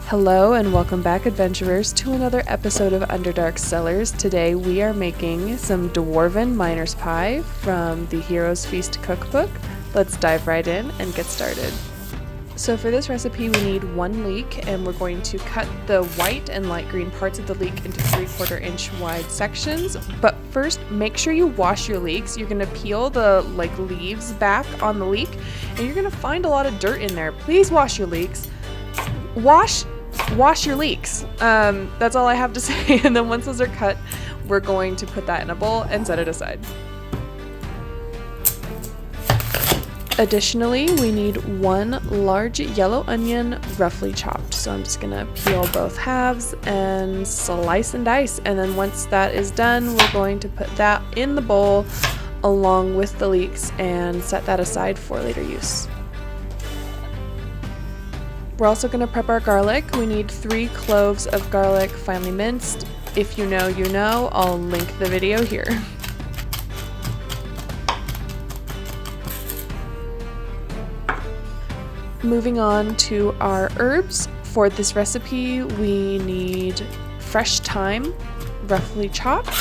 Hello and welcome back, adventurers, to another episode of Underdark Cellars. Today we are making some Dwarven Miner's Pie from the Heroes Feast Cookbook. Let's dive right in and get started. So for this recipe we need 1 leek, and we're going to cut the white and light green parts of the leek into 3/4 inch wide sections. But first, make sure you wash your leeks. You're going to peel the leaves back on the leek, and you're going to find a lot of dirt in there. Please wash your leeks. Wash your leeks. That's all I have to say. And then once those are cut, we're going to put that in a bowl and set it aside. Additionally, we need 1 large yellow onion, roughly chopped. So I'm just gonna peel both halves and slice and dice. And then once that is done, we're going to put that in the bowl along with the leeks and set that aside for later use. We're also going to prep our garlic. We need 3 cloves of garlic finely minced. If you know, you know. I'll link the video here. Moving on to our herbs. For this recipe, we need fresh thyme, roughly chopped,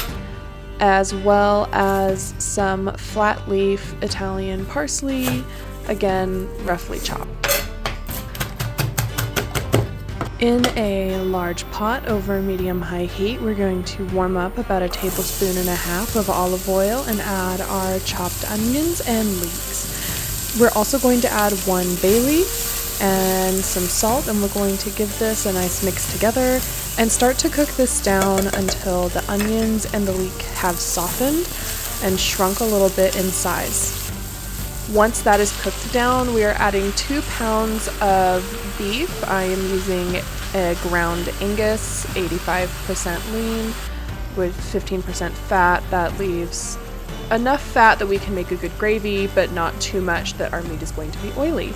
as well as some flat leaf Italian parsley, again, roughly chopped. In a large pot over medium-high heat, we're going to warm up about 1.5 tablespoons of olive oil and add our chopped onions and leeks. We're also going to add 1 bay leaf and some salt, and we're going to give this a nice mix together and start to cook this down until the onions and the leek have softened and shrunk a little bit in size. Once that is cooked down, we are adding 2 pounds of beef. I am using a ground Angus, 85% lean with 15% fat. That leaves enough fat that we can make a good gravy, but not too much that our meat is going to be oily.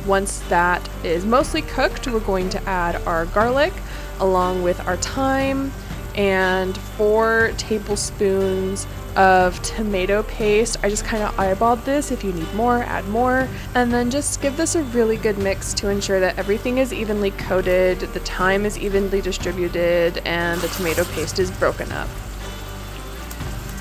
Once that is mostly cooked, we're going to add our garlic along with our thyme and 4 tablespoons of tomato paste. I just kind of eyeballed this. If you need more, add more. And then just give this a really good mix to ensure that everything is evenly coated, the thyme is evenly distributed, and the tomato paste is broken up.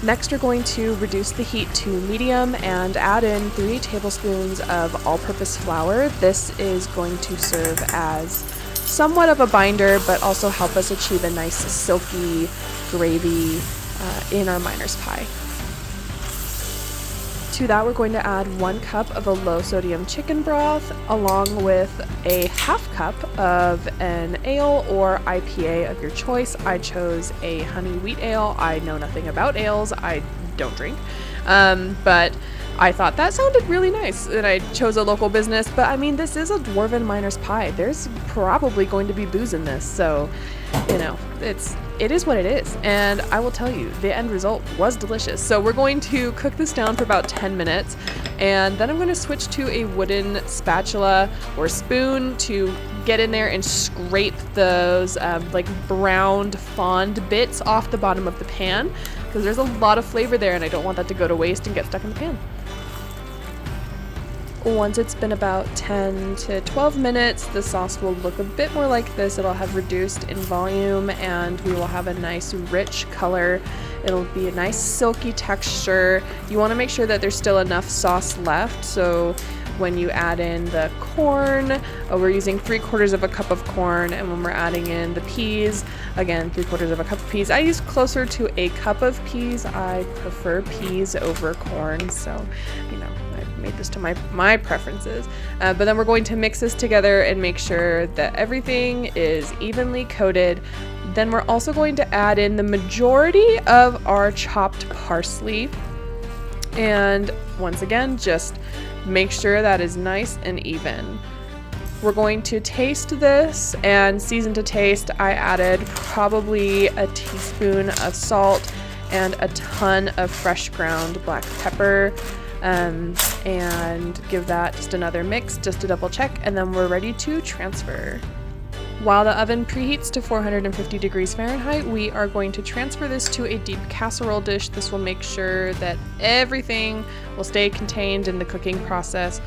Next, we're going to reduce the heat to medium and add in 3 tablespoons of all-purpose flour. This is going to serve as somewhat of a binder, but also help us achieve a nice silky gravy in our miner's pie. To that, we're going to add 1 cup of a low-sodium chicken broth along with a 1/2 cup of an ale or IPA of your choice. I chose a honey wheat ale. I know nothing about ales. I don't drink. But I thought that sounded really nice, and I chose a local business. But I mean, this is a Dwarven miner's pie. There's probably going to be booze in this, so you know, it is what it is. And I will tell you, the end result was delicious. So we're going to cook this down for about 10 minutes, and then I'm going to switch to a wooden spatula or spoon to get in there and scrape those browned fond bits off the bottom of the pan, because there's a lot of flavor there and I don't want that to go to waste and get stuck in the pan. Once it's been about 10 to 12 minutes, the sauce will look a bit more like this. It'll have reduced in volume and we will have a nice rich color. It'll be a nice silky texture. You want to make sure that there's still enough sauce left, so when you add in the corn, we're using 3/4 cup of corn, and when we're adding in the peas, again 3/4 cup of peas. I use closer to 1 cup of peas. I prefer peas over corn, so you know, I've made this to my preferences. But then we're going to mix this together and make sure that everything is evenly coated. Then we're also going to add in the majority of our chopped parsley, and once again, just make sure that is nice and even. We're going to taste this, and season to taste, I added probably 1 teaspoon of salt and a ton of fresh ground black pepper, and give that just another mix just to double check, and then we're ready to transfer. While the oven preheats to 450 degrees Fahrenheit, we are going to transfer this to a deep casserole dish. This will make sure that everything will stay contained in the cooking process.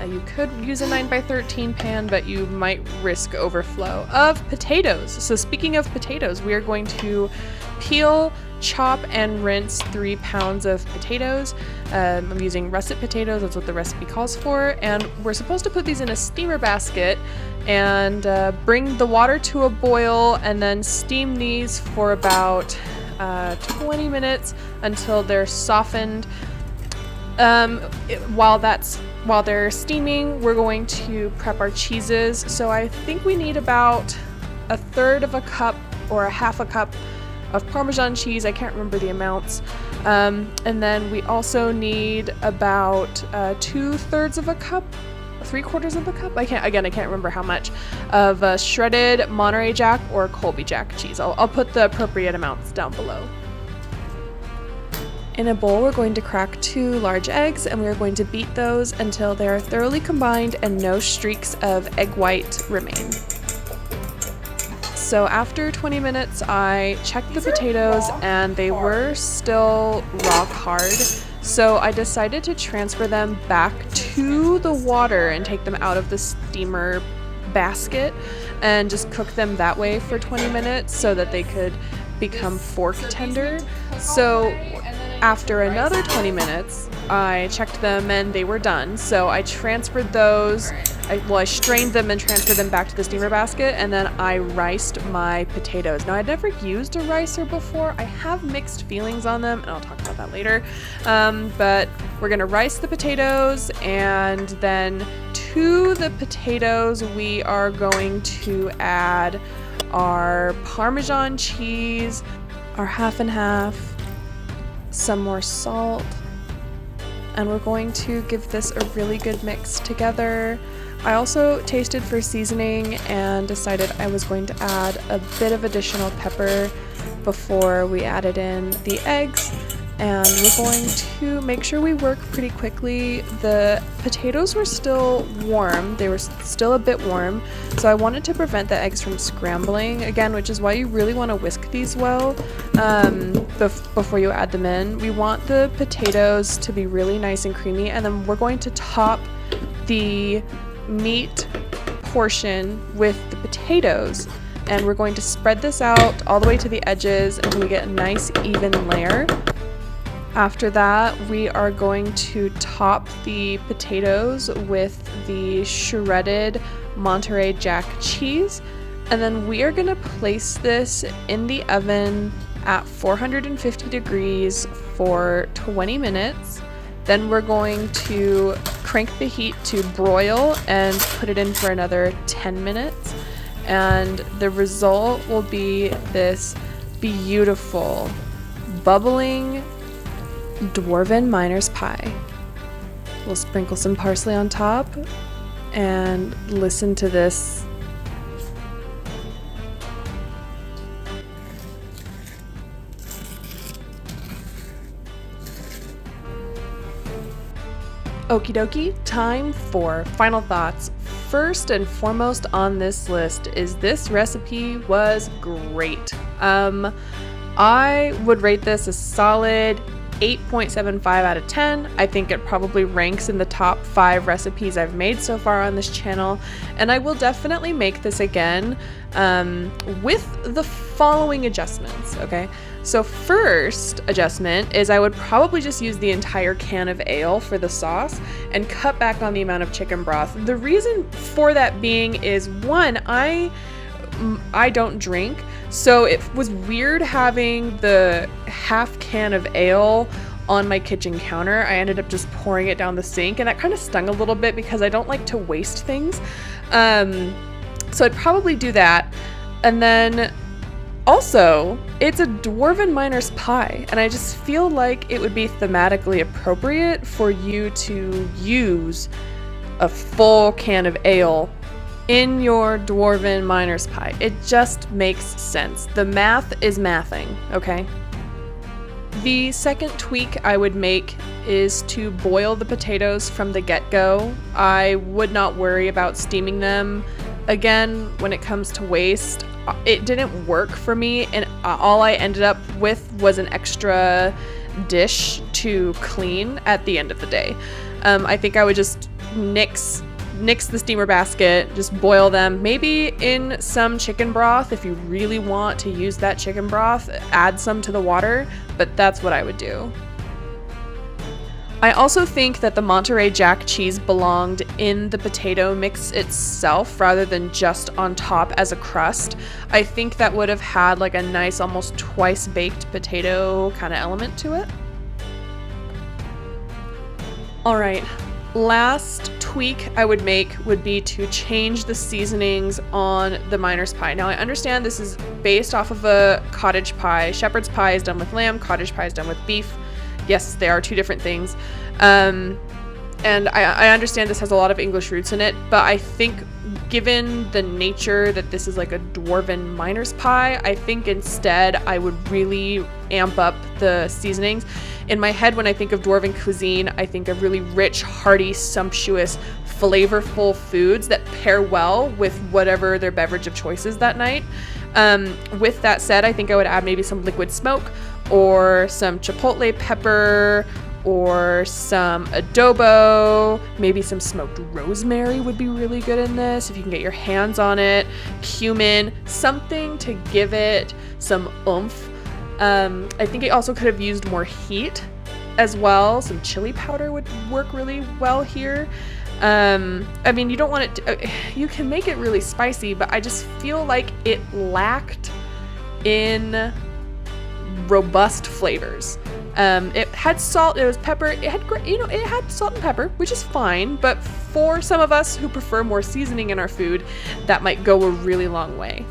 You could use a 9x13 pan, but you might risk overflow of potatoes. So speaking of potatoes, we are going to peel, chop, and rinse 3 pounds of potatoes. I'm using russet potatoes, that's what the recipe calls for. And we're supposed to put these in a steamer basket and bring the water to a boil and then steam these for about 20 minutes until they're softened. While they're steaming, we're going to prep our cheeses. So I think we need about 1/3 of a cup or 1/2 cup of Parmesan cheese. I can't remember the amounts. And then we also need about 2/3 of a cup, 3/4 of a cup. I can't remember how much of shredded Monterey Jack or Colby Jack cheese. I'll put the appropriate amounts down below. In a bowl, we're going to crack 2 large eggs, and we're going to beat those until they are thoroughly combined and no streaks of egg white remain. So after 20 minutes, I checked the potatoes and they were still rock hard. So I decided to transfer them back to the water and take them out of the steamer basket and just cook them that way for 20 minutes so that they could become fork tender. So after another 20 minutes, I checked them and they were done. So I transferred those. I strained them and transferred them back to the steamer basket, and then I riced my potatoes. Now, I'd never used a ricer before. I have mixed feelings on them, and I'll talk about that later. But we're gonna rice the potatoes, and then to the potatoes, we are going to add our Parmesan cheese, our 50/50, some more salt, and we're going to give this a really good mix together. I also tasted for seasoning and decided I was going to add a bit of additional pepper before we added in the eggs, and we're going to make sure we work pretty quickly. The potatoes were still warm, they were still a bit warm, so I wanted to prevent the eggs from scrambling again, which is why you really want to whisk these well before you add them in. We want the potatoes to be really nice and creamy, and then we're going to top the meat portion with the potatoes, and we're going to spread this out all the way to the edges until we get a nice even layer. After that, we are going to top the potatoes with the shredded Monterey Jack cheese, and then we are going to place this in the oven at 450 degrees for 20 minutes. Then we're going to crank the heat to broil and put it in for another 10 minutes. And the result will be this beautiful, bubbling Dwarven miner's pie. We'll sprinkle some parsley on top and listen to this. Okie dokie, time for final thoughts. First and foremost on this list is this recipe was great. I would rate this a solid 8.75 out of 10. I think it probably ranks in the top 5 recipes I've made so far on this channel, and I will definitely make this again with the following adjustments, okay? So first adjustment is I would probably just use the entire can of ale for the sauce and cut back on the amount of chicken broth. The reason for that being is, one, I don't drink, so it was weird having the half can of ale on my kitchen counter. I ended up just pouring it down the sink, and that kind of stung a little bit because I don't like to waste things. So I'd probably do that. And then also, it's a Dwarven miner's pie, and I just feel like it would be thematically appropriate for you to use a full can of ale in your Dwarven miner's pie. It just makes sense. The math is mathing, okay? The second tweak I would make is to boil the potatoes from the get-go. I would not worry about steaming them again, when it comes to waste, it didn't work for me, and all I ended up with was an extra dish to clean at the end of the day. I think I would just nix the steamer basket, just boil them, maybe in some chicken broth. If you really want to use that chicken broth, add some to the water, but that's what I would do. I also think that the Monterey Jack cheese belonged in the potato mix itself rather than just on top as a crust. I think that would have had like a nice, almost twice baked potato kind of element to it. All right, last tweak I would make would be to change the seasonings on the Miner's Pie. Now I understand this is based off of a cottage pie. Shepherd's pie is done with lamb, cottage pie is done with beef. Yes, they are two different things. And I understand this has a lot of English roots in it, but I think given the nature that this is like a Dwarven Miner's Pie, I think instead I would really amp up the seasonings. In my head, when I think of Dwarven cuisine, I think of really rich, hearty, sumptuous, flavorful foods that pair well with whatever their beverage of choice is that night. With that said, I think I would add maybe some liquid smoke or some chipotle pepper or some adobo, maybe some smoked rosemary would be really good in this if you can get your hands on it, cumin, something to give it some oomph. I think it also could have used more heat as well. Some chili powder would work really well here. I mean, you don't want it to, you can make it really spicy, but I just feel like it lacked in robust flavors. It had salt, it was pepper, it had salt and pepper, which is fine, but for some of us who prefer more seasoning in our food, that might go a really long way.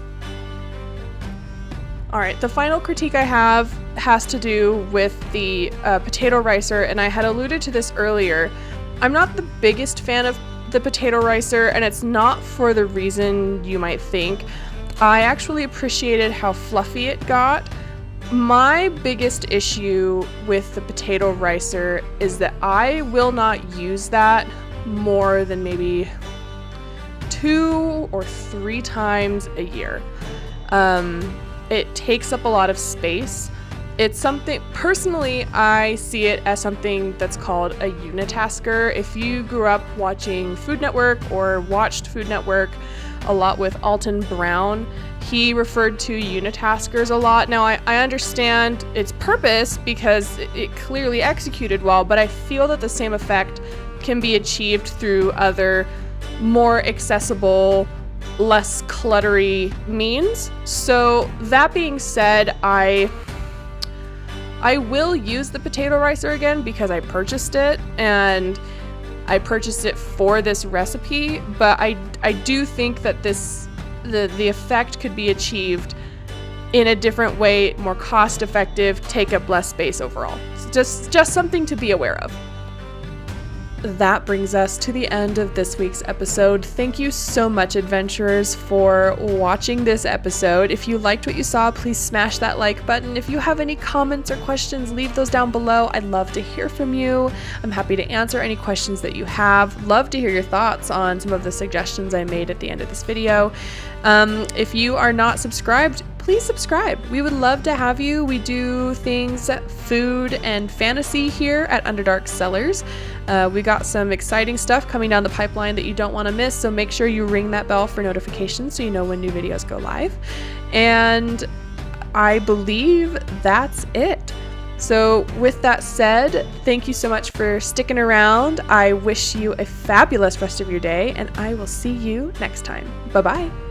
All right, the final critique I have has to do with the potato ricer, and I had alluded to this earlier. I'm not the biggest fan of the potato ricer, and it's not for the reason you might think. I actually appreciated how fluffy it got. My biggest issue with the potato ricer is that I will not use that more than maybe 2 or 3 times a year. It takes up a lot of space. It's something, personally, I see it as something that's called a unitasker. If you grew up watching Food Network or watched Food Network a lot with Alton Brown, he referred to unitaskers a lot. Now, I understand its purpose because it clearly executed well, but I feel that the same effect can be achieved through other more accessible, less cluttery means. So that being said, I will use the potato ricer again because I purchased it, and I purchased it for this recipe, but I do think that the effect could be achieved in a different way, more cost effective, take up less space overall. It's just something to be aware of. That brings us to the end of this week's episode. Thank you so much, adventurers, for watching this episode. If you liked what you saw, please smash that like button. If you have any comments or questions, leave those down below. I'd love to hear from you. I'm happy to answer any questions that you have. Love to hear your thoughts on some of the suggestions I made at the end of this video. If you are not subscribed, please subscribe. We would love to have you. We do things food and fantasy here at Underdark Cellars. We got some exciting stuff coming down the pipeline that you don't want to miss, so make sure you ring that bell for notifications so you know when new videos go live. And I believe that's it. So with that said, thank you so much for sticking around. I wish you a fabulous rest of your day, and I will see you next time. Bye-bye.